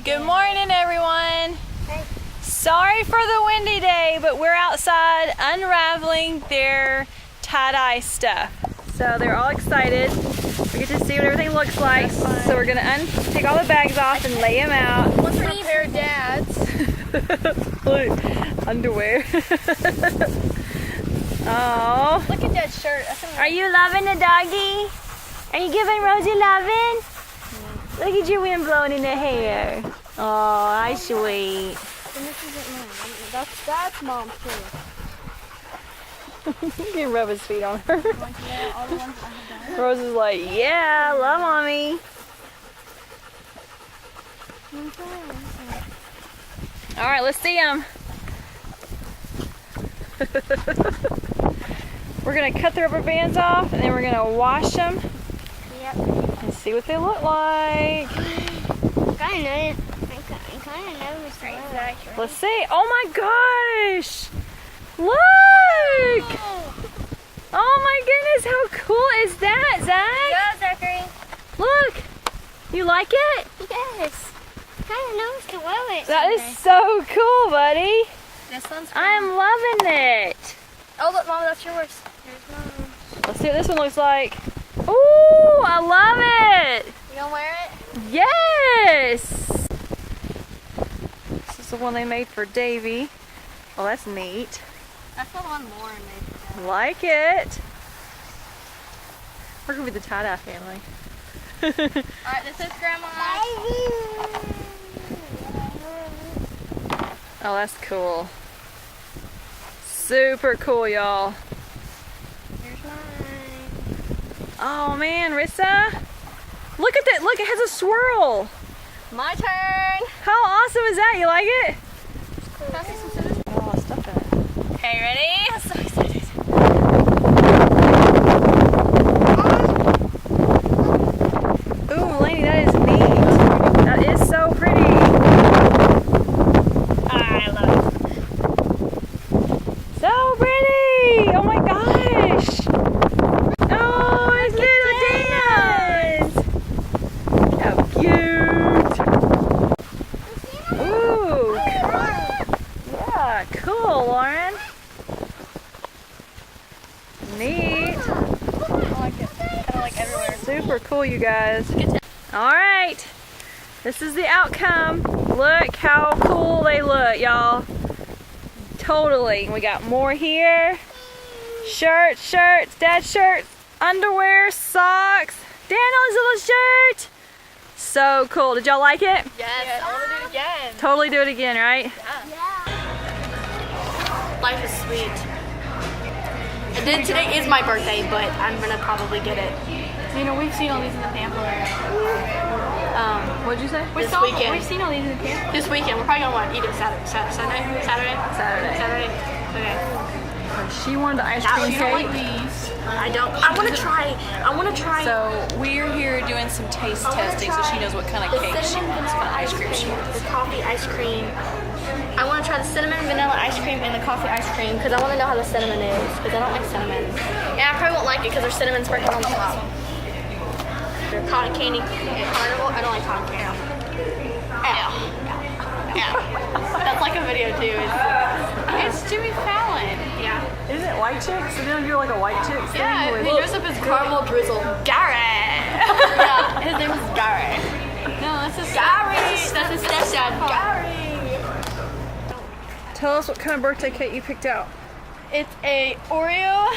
Good morning, everyone. Hey. Sorry for the windy day, but we're outside unraveling their tie-dye stuff. So they're all excited. We get to see what everything looks like. So we're gonna take all the bags off and lay them out. Once we compare dads. Look, underwear. Oh. Look at that shirt. Are you loving the doggy? Are you giving Rosie loving? Look at your wind blowing in the hair. Oh, hi, sweet. And this isn't mine. That's mom's too. You can rub his feet on her. All the ones I have done. Rose is like, yeah, I love mommy. All right, let's see them. We're gonna cut the rubber bands off and then we're gonna wash them. Yep. And see what they look like. I'm kind of nervous. Exactly. Let's see. Oh my gosh! Look! Oh my goodness, how cool is that, Zach? Yeah, Zachary. Look! You like it? Yes. Kind of nervous to wear it. That is so cool, buddy. This one's I'm loving it. Oh, look, Mom, that's yours. Here's mine. Let's see what this one looks like. Ooh, I love it. You gonna wear it? Yes. This is the one they made for Davy. Oh, that's neat. That's the one Lauren made. Like it. We're gonna be the tie-dye family. Alright, this is Grandma's. Oh, that's cool. Super cool, y'all. Here's mine. Oh man, Rissa. Look at that. Look, it has a swirl. My turn. How awesome is that? You like it? Can I see some scissors? Oh, stuff in it. Okay, ready? I'm so excited. Ooh, Lanie, that is neat. That is so pretty. I love it. So pretty! Oh my gosh! Oh, it's little diamonds! How cute! Ooh! Yeah, cool, Lauren. Neat. I like it. Kind of like everywhere. Super cool, you guys. All right, this is the outcome. Look how cool they look, y'all. Totally. We got more here. Shirts, dad's shirts, underwear, socks, Daniel's little shirt. So cool. Did y'all like it? Yes, I want to do it again. Totally do it again, right? Life is sweet. And then today is my birthday, but I'm gonna probably get it. You know, we've seen all these in the pamphlet. What'd you say? This weekend. We've seen all these in the pamphlet. This weekend, we're probably gonna eat it Sunday. Okay. She wanted the ice You cream don't cake. like these. I want to try. So we're here doing some taste testing, so she knows what kind of cake she wants, what kind of ice cream she wants. The coffee ice cream. I want to try the cinnamon vanilla ice cream and the coffee ice cream because I want to know how the cinnamon is because I don't like cinnamon. And I probably won't like it because there's cinnamon sprinkles on the top. There's cotton candy carnival. I don't like cotton candy. Ow. That's like a video too. It's Jimmy Fallon. Yeah. Isn't it white chicks? So they don't do like a white chicks thing? Yeah, with- he dressed up as Caramel Drizzle. Garrett. Yeah, his name is Garrett. No, that's a Gary. That's his stepdad. Gary. Tell us what kind of birthday cake you picked out. It's a Oreo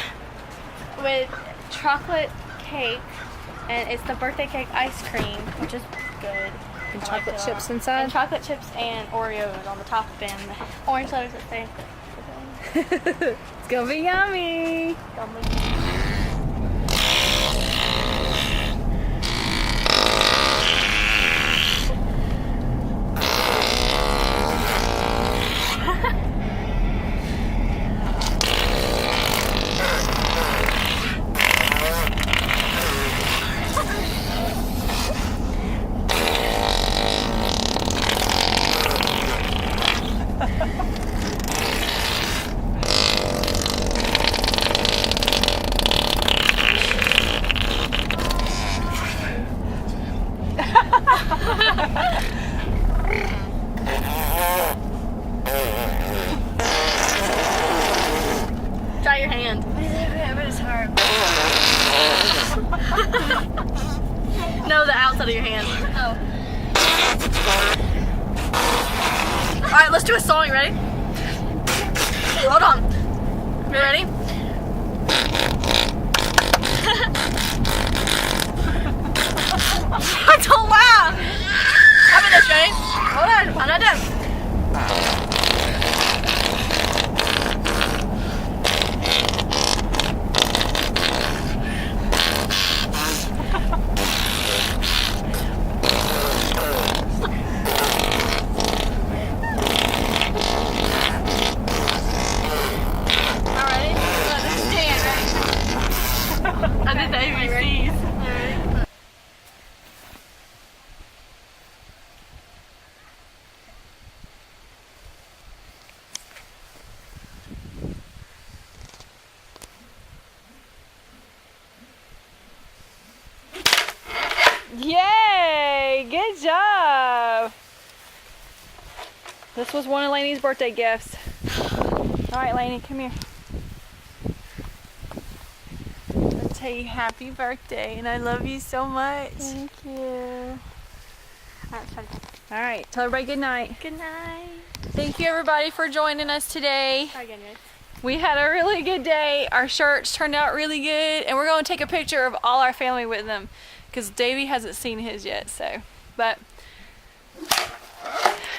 with chocolate cake, and it's the birthday cake ice cream, which is good. And I chocolate like it a chips lot. inside? And chocolate chips and Oreos on the top and orange letters that say. It's gonna be yummy. Alright, let's do a song. Ready? Hold on. You ready? Don't laugh! I'm in this, ready? Hold on, I'm not done. I did the ABCs. Yay! Good job! This was one of Lanie's birthday gifts. Alright, Lanie, come here. I'll tell you happy birthday, and I love you so much. Thank you. Alright, tell everybody good night. Good night. Thank you everybody for joining us today. Try again, Rick. We had a really good day. Our shirts turned out really good, and we're going to take a picture of all our family with them because Davey hasn't seen his yet. So, but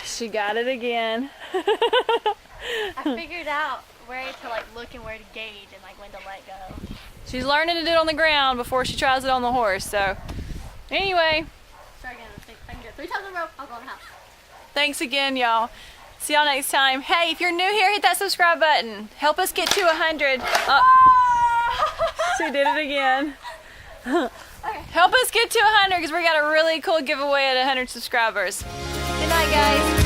she got it again. I figured out where to like look and where to gauge and like when to let go. She's learning to do it on the ground before she tries it on the horse. So, anyway, Try again. If I can get 3 times in a row, I'll go in the house. thanks again, y'all. See y'all next time. Hey, if you're new here, hit that subscribe button. Help us get to 100. She did it again. Help us get to 100 because we got a really cool giveaway at 100 subscribers. Good night, guys.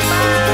Bye.